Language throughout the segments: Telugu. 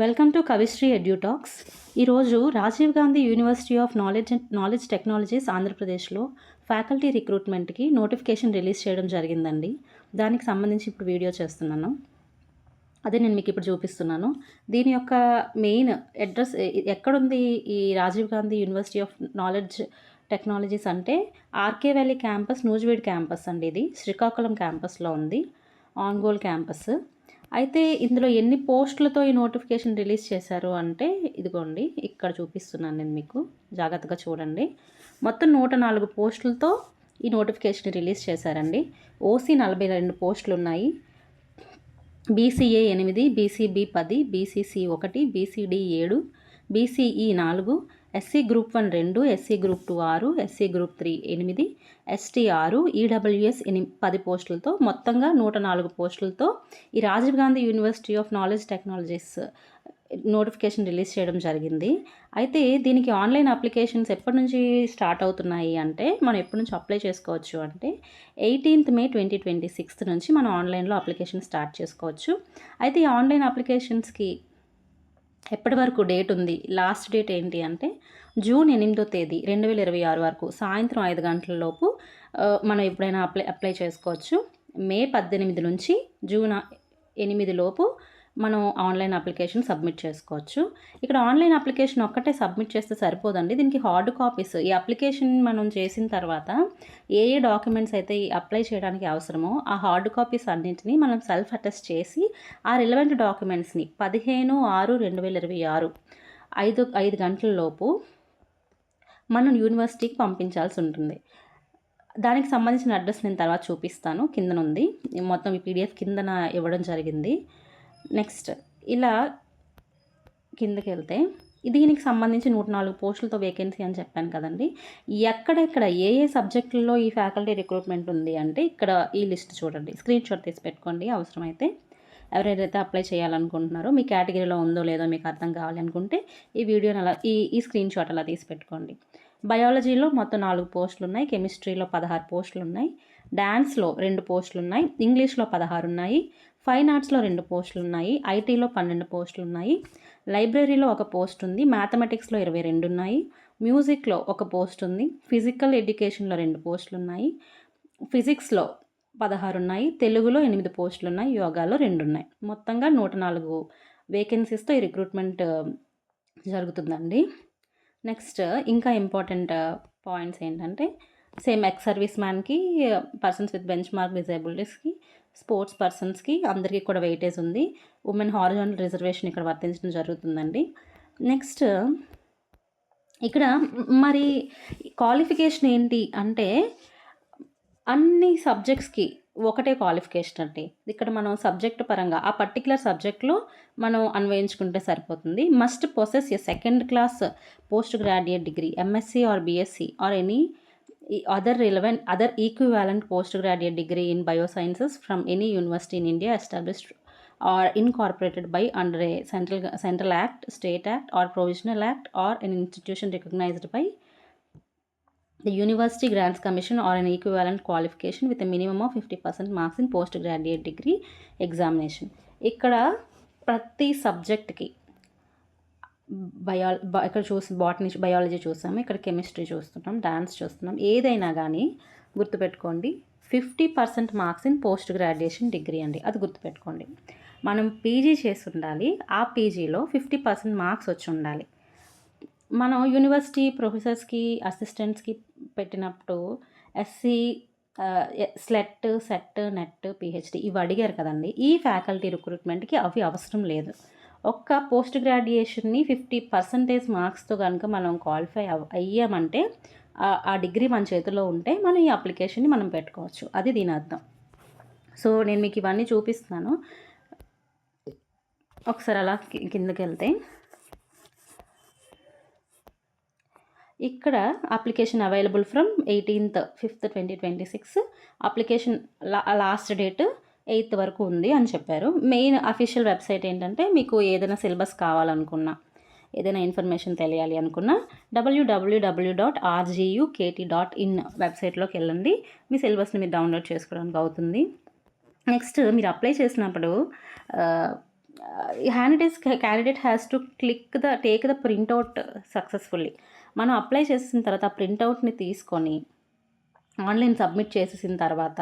Welcome to Kavishri Edutalks. ఈరోజు Rajiv Gandhi university of knowledge technologies ఆంధ్రప్రదేశ్లో ఫ్యాకల్టీ రిక్రూట్మెంట్కి నోటిఫికేషన్ రిలీజ్ చేయడం జరిగిందండి. దానికి సంబంధించి ఇప్పుడు వీడియో చేస్తున్నాను. అదే నేను మీకు ఇప్పుడు చూపిస్తున్నాను. దీని యొక్క మెయిన్ అడ్రస్ ఎక్కడుంది ఈ Rajiv Gandhi university of knowledge technologies అంటే RK valley campus, Nuzvid campus అండి. ఇది శ్రీకాకుళం క్యాంపస్లో ఉంది, ఆన్గోల్ క్యాంపస్. అయితే ఇందులో ఎన్ని పోస్టులతో ఈ నోటిఫికేషన్ రిలీజ్ చేశారు అంటే ఇదిగోండి, ఇక్కడ చూపిస్తున్నాను నేను మీకు, జాగ్రత్తగా చూడండి. మొత్తం 104 పోస్టులతో ఈ నోటిఫికేషన్ రిలీజ్ చేశారండి. ఓసీ 42 పోస్టులు ఉన్నాయి, BCA 8, BCB 10, BCC 1, BCD 7, BCE 4, SC group 1 2, SC group 2 6, SC group 3 8, ST 6, EWS 10 పోస్టులతో మొత్తంగా 104 పోస్టులతో ఈ Rajiv Gandhi university of knowledge technologies notification release చేయడం జరిగింది. అయితే దీనికి ఆన్లైన్ అప్లికేషన్స్ ఎప్పటి నుంచి స్టార్ట్ అవుతున్నాయి అంటే, మనం ఎప్పటి నుంచి అప్లై చేసుకోవచ్చు అంటే 18 మే 2026 నుంచి మనం ఆన్లైన్లో అప్లికేషన్ స్టార్ట్ చేసుకోవచ్చు. అయితే ఈ ఆన్లైన్ అప్లికేషన్స్కి ఎప్పటి వరకు డేట్ ఉంది, లాస్ట్ డేట్ ఏంటి అంటే జూన్ 8వ తేదీ 2026 వరకు సాయంత్రం 5 గంటల లోపు మనం ఎప్పుడైనా అప్లై చేసుకోవచ్చు. మే 18 నుంచి జూన్ 8 లోపు మనం ఆన్లైన్ అప్లికేషన్ సబ్మిట్ చేసుకోవచ్చు. ఇక్కడ ఆన్లైన్ అప్లికేషన్ ఒక్కటే సబ్మిట్ చేస్తే సరిపోదండి, దీనికి హార్డ్ కాపీస్, ఈ అప్లికేషన్ మనం చేసిన తర్వాత ఏ డాక్యుమెంట్స్ అయితే అప్లై చేయడానికి అవసరమో ఆ హార్డ్ కాపీస్ అన్నింటినీ మనం సెల్ఫ్ అటెస్ట్ చేసి ఆ రిలవెంట్ డాక్యుమెంట్స్ని 15/6/2026 5 గంటల లోపు మనం యూనివర్సిటీకి పంపించాల్సి ఉంటుంది. దానికి సంబంధించిన అడ్రస్ నేను తర్వాత చూపిస్తాను, కిందనుంది మొత్తం ఈ పీడిఎఫ్ కిందన ఇవ్వడం జరిగింది. నెక్స్ట్ ఇలా కిందకి వెళ్తే దీనికి సంబంధించి 104 పోస్టులతో వేకెన్సీ అని చెప్పాను కదండి. ఎక్కడెక్కడ ఏ సబ్జెక్టుల్లో ఈ ఫ్యాకల్టీ రిక్రూట్మెంట్ ఉంది అంటే ఇక్కడ ఈ లిస్ట్ చూడండి, స్క్రీన్ షాట్ తీసి పెట్టుకోండి. అవసరమైతే ఎవరైతే అప్లై చేయాలనుకుంటున్నారో, మీ కేటగిరీలో ఉందో లేదో మీకు అర్థం కావాలి అనుకుంటే ఈ వీడియోని అలా ఈ స్క్రీన్ షాట్ అలా తీసి పెట్టుకోండి. బయాలజీలో మొత్తం 4 పోస్టులు ఉన్నాయి, కెమిస్ట్రీలో 16 పోస్టులు ఉన్నాయి, డాన్స్లో 2 పోస్టులు ఉన్నాయి, ఇంగ్లీష్లో 16 ఉన్నాయి, ఫైన్ ఆర్ట్స్లో 2 పోస్టులు ఉన్నాయి, ఐటీలో 12 పోస్టులు ఉన్నాయి, లైబ్రరీలో 1 పోస్ట్ ఉంది, మ్యాథమెటిక్స్లో 22 ఉన్నాయి, మ్యూజిక్లో 1 పోస్ట్ ఉంది, ఫిజికల్ ఎడ్యుకేషన్లో 2 పోస్టులు ఉన్నాయి, ఫిజిక్స్లో 16 ఉన్నాయి, తెలుగులో 8 పోస్టులు ఉన్నాయి, యోగాలో 2 ఉన్నాయి. మొత్తంగా 104 వేకెన్సీస్తో ఈ రిక్రూట్మెంట్ జరుగుతుందండి. నెక్స్ట్ ఇంకా ఇంపార్టెంట్ పాయింట్స్ ఏంటంటే, సేమ్ ఎక్స్ సర్వీస్ మ్యాన్కి, పర్సన్స్ విత్ బెంచ్ మార్క్ డిజేబిలిటీస్కి, స్పోర్ట్స్ పర్సన్స్కి అందరికీ కూడా వెయిటేజ్ ఉంది. ఉమెన్ హారిజాంటల్ రిజర్వేషన్ ఇక్కడ వర్తించడం జరుగుతుందండి. నెక్స్ట్ ఇక్కడ మరి క్వాలిఫికేషన్ ఏంటి అంటే, అన్ని సబ్జెక్ట్స్కి ఒకటే క్వాలిఫికేషన్ అండి. ఇక్కడ మనం సబ్జెక్ట్ పరంగా ఆ పర్టికులర్ సబ్జెక్ట్లో మనం అన్వయించుకుంటే సరిపోతుంది. Must possess a 2nd class post graduate degree, MSc are BSc or any other equivalent postgraduate degree in biosciences from any university in India established or incorporated by under a central act, state act or provisional act or an institution recognized by the University Grants Commission or an equivalent qualification with a minimum of 50% marks in postgraduate degree examination. ఇక్కడ ప్రతి సబ్జెక్ట్కి ఇక్కడ బాటనీ, బయాలజీ చూసాము, ఇక్కడ కెమిస్ట్రీ చూస్తున్నాం, డాన్స్ చూస్తున్నాం, ఏదైనా కానీ గుర్తుపెట్టుకోండి 50% marks in post graduation degree అండి. అది గుర్తుపెట్టుకోండి. మనం పీజీ చేసి ఉండాలి, ఆ పీజీలో 50% మార్క్స్ వచ్చి ఉండాలి. మనం యూనివర్సిటీ ప్రొఫెసర్స్కి, అసిస్టెంట్స్కి పెట్టినప్పుడు SC, slate, set, net, PhD ఇవి అడిగారు కదండి. ఈ ఫ్యాకల్టీ రిక్రూట్మెంట్కి అవి అవసరం లేదు. ఒక్క పోస్ట్ గ్రాడ్యుయేషన్ని 50% మార్క్స్తో కనుక మనం క్వాలిఫై అయ్యామంటే, ఆ డిగ్రీ మన చేతిలో ఉంటే మనం ఈ అప్లికేషన్ని మనం పెట్టుకోవచ్చు. అది దీని అర్థం. సో నేను మీకు ఇవన్నీ చూపిస్తున్నాను. ఒకసారి అలా కిందకి వెళ్తే ఇక్కడ application available from 18th 5th 2026. Application last date 8th వరకు ఉంది అని చెప్పారు. మెయిన్ అఫీషియల్ వెబ్సైట్ ఏంటంటే, మీకు ఏదైనా సిలబస్ కావాలనుకున్నా, ఏదైనా ఇన్ఫర్మేషన్ తెలియాలి అనుకున్నా www.rgukt.in వెబ్సైట్లోకి వెళ్ళండి. మీ సిలబస్ని మీరు డౌన్లోడ్ చేసుకోవడానికి అవుతుంది. నెక్స్ట్ మీరు అప్లై చేసినప్పుడు candidate has to take the printout successfully. మనం అప్లై చేసిన తర్వాత ఆ ప్రింట్అవుట్ని తీసుకొని ఆన్లైన్ సబ్మిట్ చేసేసిన తర్వాత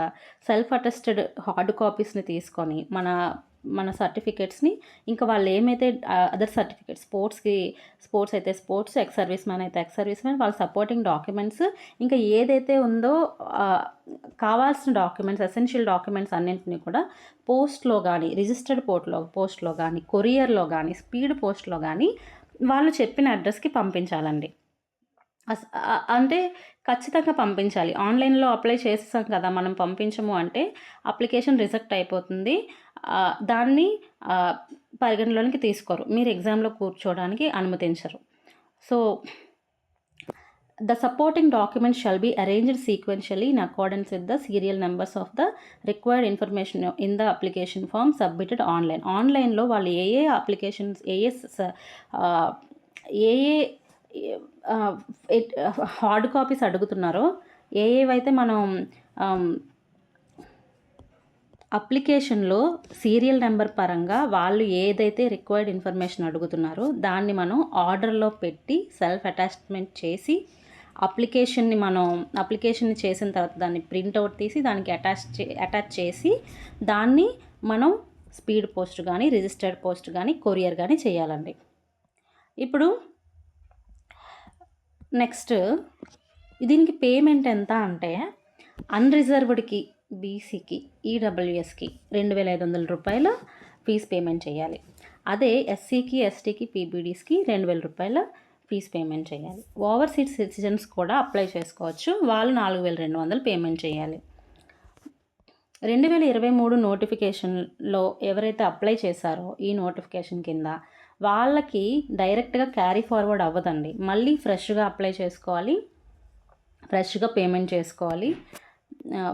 సెల్ఫ్ అటెస్టెడ్ హార్డ్ కాపీస్ని తీసుకొని మన సర్టిఫికేట్స్ని, ఇంకా వాళ్ళు ఏమైతే అదర్ సర్టిఫికేట్స్, స్పోర్ట్స్ అయితే స్పోర్ట్స్, ఎక్స్ సర్వీస్ మ్యాన్ అయితే ఎక్స్ సర్వీస్ మ్యాన్, వాళ్ళ సపోర్టింగ్ డాక్యుమెంట్స్, ఇంకా ఏదైతే ఉందో కావాల్సిన డాక్యుమెంట్స్, ఎసెన్షియల్ డాక్యుమెంట్స్ అన్నింటినీ కూడా పోస్ట్లో కానీ, రిజిస్టర్డ్ పోస్ట్లో కానీ, కొరియర్లో కానీ, స్పీడ్ పోస్ట్లో కానీ వాళ్ళు చెప్పిన అడ్రస్కి పంపించాలండి. అంటే ఖచ్చితంగా పంపించాలి. ఆన్లైన్‌లో అప్లై చేసేసాం కదా, మనం పంపించము అంటే అప్లికేషన్ రిజెక్ట్ అయిపోతుంది. దాన్ని పరిగణలోనికి తీసుకోరు. మీరు ఎగ్జామ్‌లో కూర్చోవడానికి అనుమతించరు. So, the supporting documents shall be arranged sequentially in accordance with the serial numbers of the required information in the application form submitted online. ఆన్లైన్‌లో వాళ్ళు ఏ హార్డ్ కాపీస్ అడుగుతున్నారో, ఏవైతే మనం అప్లికేషన్లో సీరియల్ నెంబర్ పరంగా వాళ్ళు ఏదైతే రిక్వైర్డ్ ఇన్ఫర్మేషన్ అడుగుతున్నారో దాన్ని మనం ఆర్డర్లో పెట్టి సెల్ఫ్ అటాచ్మెంట్ చేసి అప్లికేషన్ని చేసిన తర్వాత దాన్ని ప్రింట్అవుట్ తీసి దానికి అటాచ్ చేసి దాన్ని మనం స్పీడ్ పోస్ట్ కానీ, రిజిస్టర్డ్ పోస్ట్ కానీ, కొరియర్ కానీ చేయాలండి. ఇప్పుడు నెక్స్ట్ దీనికి పేమెంట్ ఎంత అంటే, అన్రిజర్వ్డ్కి, బీసీకి, ఈడబ్ల్యూఎస్కి 2,500 రూపాయల ఫీజ్ పేమెంట్ చేయాలి. అదే ఎస్సీకి, ఎస్టీకి, పీబీడీస్కి 2,000 రూపాయల ఫీజ్ పేమెంట్ చేయాలి. ఓవర్సీస్ సిటిజన్స్ కూడా అప్లై చేసుకోవచ్చు. వాళ్ళు 4,200 పేమెంట్ చేయాలి. 2023 నోటిఫికేషన్లో ఎవరైతే అప్లై చేశారో ఈ నోటిఫికేషన్ కింద, వాళ్ళకి డైరెక్ట్గా క్యారీ ఫార్వర్డ్ అవ్వదండి. మళ్ళీ ఫ్రెష్గా అప్లై చేసుకోవాలి, ఫ్రెష్గా పేమెంట్ చేసుకోవాలి.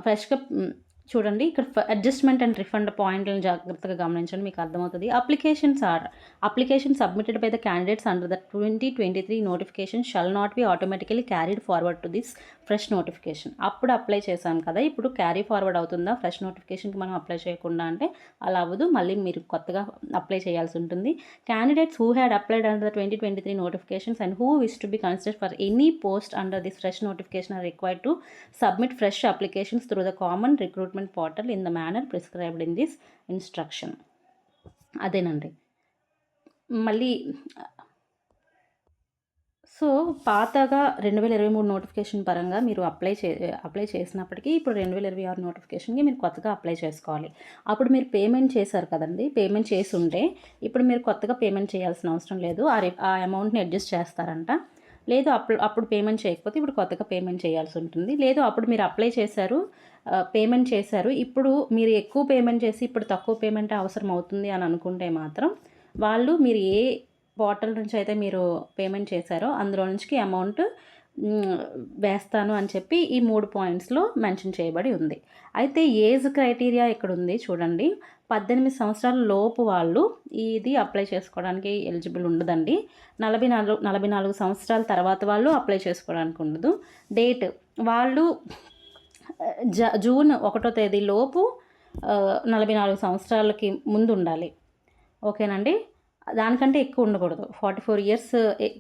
ఫ్రెష్గా చూడండి, ఇక్కడ అడ్జస్ట్మెంట్ అండ్ రిఫండ్ పాయింట్లను జాగ్రత్తగా గమనించండి, మీకు అర్థమవుతుంది. Application submitted by the candidates under the 2023 notification shall not be automatically carried forward to this fresh notification. అప్పుడు అప్లై చేశాం కదా, ఇప్పుడు క్యారీ ఫార్వర్డ్ అవుతుందా ఫ్రెష్ నోటిఫికేషన్కి మనం అప్లై చేయకుండా అంటే? అలా అవ్వదు, మళ్ళీ మీరు కొత్తగా అప్లై చేయాల్సి ఉంటుంది. Candidates who had applied under the 2023 notifications and who wish to be considered for any post under this fresh notification are required to submit fresh applications through the common recruitment portal in the manner prescribed in this instruction. అదేనండి. మళ్ళీ సో పాతగా 2023 నోటిఫికేషన్ పరంగా మీరు అప్లై చేసినప్పటికీ ఇప్పుడు 2026 నోటిఫికేషన్కి మీరు కొత్తగా అప్లై చేసుకోవాలి. అప్పుడు మీరు పేమెంట్ చేశారు కదండి, పేమెంట్ చేసి ఉంటే ఇప్పుడు మీరు కొత్తగా పేమెంట్ చేయాల్సిన అవసరం లేదు. ఆ అమౌంట్ని అడ్జస్ట్ చేస్తారంట. లేదు అప్పుడు పేమెంట్ చేయకపోతే ఇప్పుడు కొత్తగా పేమెంట్ చేయాల్సి ఉంటుంది. లేదు అప్పుడు మీరు అప్లై చేశారు, పేమెంట్ చేశారు, ఇప్పుడు మీరు ఎక్కువ పేమెంట్ చేసి ఇప్పుడు తక్కువ పేమెంట్ అవసరం అవుతుంది అని అనుకుంటే మాత్రం వాళ్ళు మీరు ఏ పోర్టల్ నుంచి అయితే మీరు పేమెంట్ చేశారో అందులో నుంచి అమౌంట్ వేస్తాను అని చెప్పి ఈ 3 పాయింట్స్లో మెన్షన్ చేయబడి ఉంది. అయితే ఏజ్ క్రైటీరియా ఇక్కడ ఉంది చూడండి. 18 సంవత్సరాల లోపు వాళ్ళు ఇది అప్లై చేసుకోవడానికి ఎలిజిబుల్ ఉండదండి. 44 సంవత్సరాల తర్వాత వాళ్ళు అప్లై చేసుకోవడానికి ఉండదు. డేట్ వాళ్ళు జూన్ 1వ తేదీ లోపు 44 సంవత్సరాలకి ముందు ఉండాలి. ఓకేనండి. దానికంటే ఎక్కువ ఉండకూడదు. 44 ఇయర్స్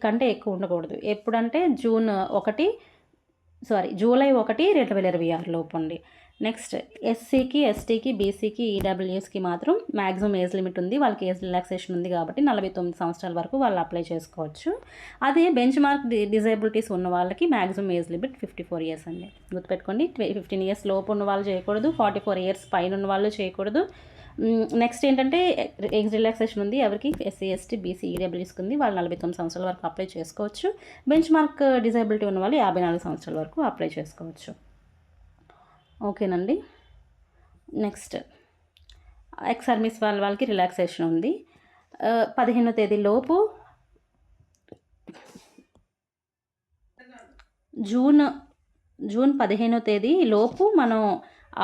కంటే ఎక్కువ ఉండకూడదు. ఎప్పుడంటే జూలై 1, 2026 లోపు అండి. నెక్స్ట్ ఎస్సీకి, ఎస్టీకి, బీసీకి, ఈడబ్ల్యూఎస్కి మాత్రం మ్యాక్సిమం ఏజ్ లిమిట్ ఉంది. వాళ్ళకి ఏజ్ రిలాక్సేషన్ ఉంది కాబట్టి 49 సంవత్సరాల వరకు వాళ్ళు అప్లై చేసుకోవచ్చు. అదే బెంచ్ మార్క్ డిజేబిలిటీస్ ఉన్న వాళ్ళకి మ్యాక్సిమం ఏజ్ లిమిట్ 54 ఇయర్స్ అండి. గుర్తుపెట్టుకోండి, 15 ఇయర్స్ లోపు ఉన్న వాళ్ళు చేయకూడదు, 44 ఇయర్స్ పైన ఉన్న వాళ్ళు చేయకూడదు. నెక్స్ట్ ఏంటంటే ఏజ్ రిలాక్సేషన్ ఉంది ఎవరికి, ఎస్సీ, ఎస్టీ, బీసీ, ఈడబ్ల్యూఎస్కి ఉంది. వాళ్ళు 49 సంవత్సరాల వరకు అప్లై చేసుకోవచ్చు. బెంచ్ మార్క్ డిజేబిలిటీ ఉన్న వాళ్ళు 54 సంవత్సరాల వరకు అప్లై చేసుకోవచ్చు. ఓకేనండి. నెక్స్ట్ ఎక్స్ సర్వీస్ వాళ్ళకి రిలాక్సేషన్ ఉంది. 15వ తేదీ లోపు జూన్ 15వ తేదీ లోపు మనం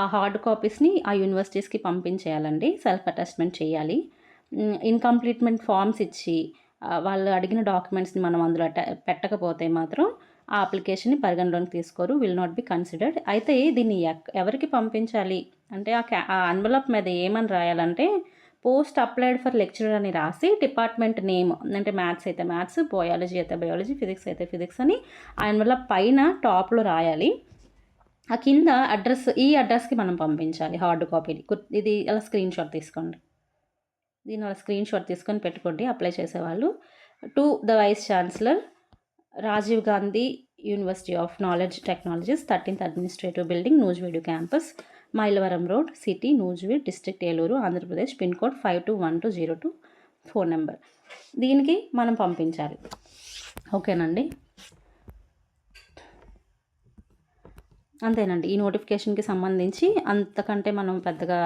ఆ హార్డ్ కాపీస్ని ఆ యూనివర్సిటీస్కి పంపించేయాలండి. సెల్ఫ్ అటాచ్మెంట్ చేయాలి. ఇన్కంప్లీట్మెంట్ ఫామ్స్ ఇచ్చి వాళ్ళు అడిగిన డాక్యుమెంట్స్ని మనం అందులో పెట్టకపోతే మాత్రం ఆ అప్లికేషన్ని పరిగణలోకి తీసుకోరు, విల్ నాట్ బి కన్సిడర్డ్. అయితే దీన్ని ఎవరికి పంపించాలి అంటే ఆ ఎన్వలప్ మీద ఏమని రాయాలంటే పోస్ట్ అప్లైడ్ ఫర్ లెక్చరర్ అని రాసి డిపార్ట్మెంట్ నేమ్, అంటే మ్యాథ్స్ అయితే మ్యాథ్స్, బయాలజీ అయితే బయాలజీ, ఫిజిక్స్ అయితే ఫిజిక్స్ అని ఆయన వల్ల పైన టాప్లో రాయాలి. ఆ కింద అడ్రస్, ఈ అడ్రస్కి మనం పంపించాలి హార్డ్ కాపీని. ఇది అలా స్క్రీన్ షాట్ తీసుకోండి. దీని అలా స్క్రీన్ షాట్ తీసుకొని పెట్టుకోండి అప్లై చేసేవాళ్ళు. To the vice chancellor, Rajiv Gandhi university of knowledge technologies, 13th administrative building, Nuzvid campus, Mylavaram road, city, Nuzvid, district Eluru, Andhra Pradesh, pin code 521202, phone number. దీనికి మనం పంపించాలి. ఓకేనండి, అంతేనండి. ఈ నోటిఫికేషన్కి సంబంధించి అంతకంటే మనం పెద్దగా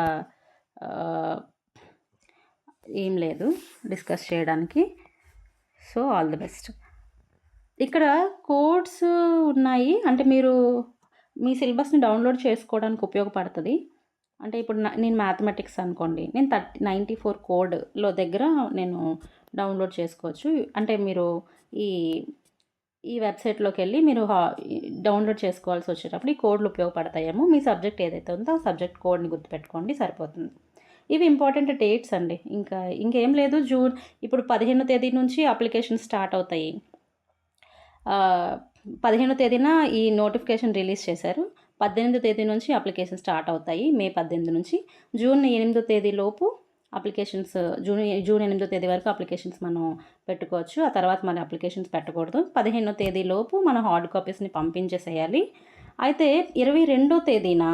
ఏం లేదు డిస్కస్ చేయడానికి. So all the best. ఇక్కడ కోడ్స్ ఉన్నాయి, అంటే మీరు మీ సిలబస్ని డౌన్లోడ్ చేసుకోవడానికి ఉపయోగపడుతుంది. అంటే ఇప్పుడు నేను మ్యాథమెటిక్స్ అనుకోండి, నేను 94 కోడ్లో దగ్గర నేను డౌన్లోడ్ చేసుకోవచ్చు. అంటే మీరు ఈ వెబ్సైట్లోకి వెళ్ళి మీరు డౌన్లోడ్ చేసుకోవాల్సి వచ్చేటప్పుడు ఈ కోడ్లు ఉపయోగపడతాయేమో. మీ సబ్జెక్ట్ ఏదైతే ఉందో ఆ సబ్జెక్ట్ కోడ్ని గుర్తుపెట్టుకోండి, సరిపోతుంది. ఇవి ఇంపార్టెంట్ డేట్స్ అండి. ఇంకేం లేదు. ఇప్పుడు 15వ తేదీ నుంచి అప్లికేషన్ స్టార్ట్ అవుతాయి. 15వ తేదీన ఈ నోటిఫికేషన్ రిలీజ్ చేశారు. 18వ తేదీ నుంచి అప్లికేషన్ స్టార్ట్ అవుతాయి. మే 18 నుంచి. జూన్ 8వ తేదీ లోపు అప్లికేషన్స్, జూన్ 8వ తేదీ వరకు అప్లికేషన్స్ మనం పెట్టుకోవచ్చు. ఆ తర్వాత మన అప్లికేషన్స్ పెట్టకూడదు. 15వ తేదీ లోపు మన హార్డ్ కాపీస్ని పంపించేసేయాలి. అయితే 22వ తేదీన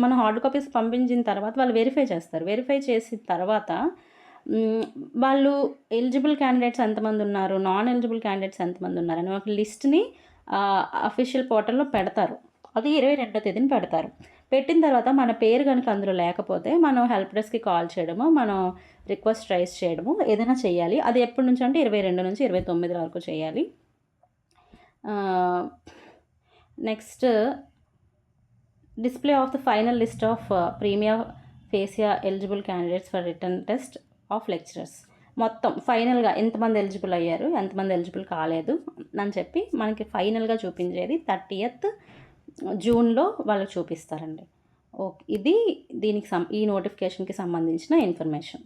మన హార్డ్ కాపీస్ పంపించిన తర్వాత వాళ్ళు వెరిఫై చేస్తారు. వెరిఫై చేసిన తర్వాత వాళ్ళు ఎలిజిబుల్ క్యాండిడేట్స్ ఎంతమంది ఉన్నారు, నాన్ ఎలిజిబుల్ క్యాండిడేట్స్ ఎంతమంది ఉన్నారు అని ఒక లిస్ట్ని అఫీషియల్ పోర్టల్లో పెడతారు. అది 22వ తేదీన పెడతారు. పెట్టిన తర్వాత మన పేరు కనుక అందులో లేకపోతే మనం హెల్ప్ డెస్క్కి కాల్ చేయడము, మనం రిక్వెస్ట్ రైజ్ చేయడము ఏదైనా చేయాలి. అది ఎప్పటి నుంచి అంటే 22 నుంచి 29 వరకు చేయాలి. Next, display of the final list of prima facie eligible candidates for written test of lecturers. మొత్తం ఫైనల్గా ఎంతమంది ఎలిజిబుల్ అయ్యారు, ఎంతమంది ఎలిజిబుల్ కాలేదు అని చెప్పి మనకి ఫైనల్గా చూపించేది 30th జూన్లో వాళ్ళకి చూపిస్తారండి. ఓకే, ఇది ఈ నోటిఫికేషన్కి సంబంధించిన ఇన్ఫర్మేషన్.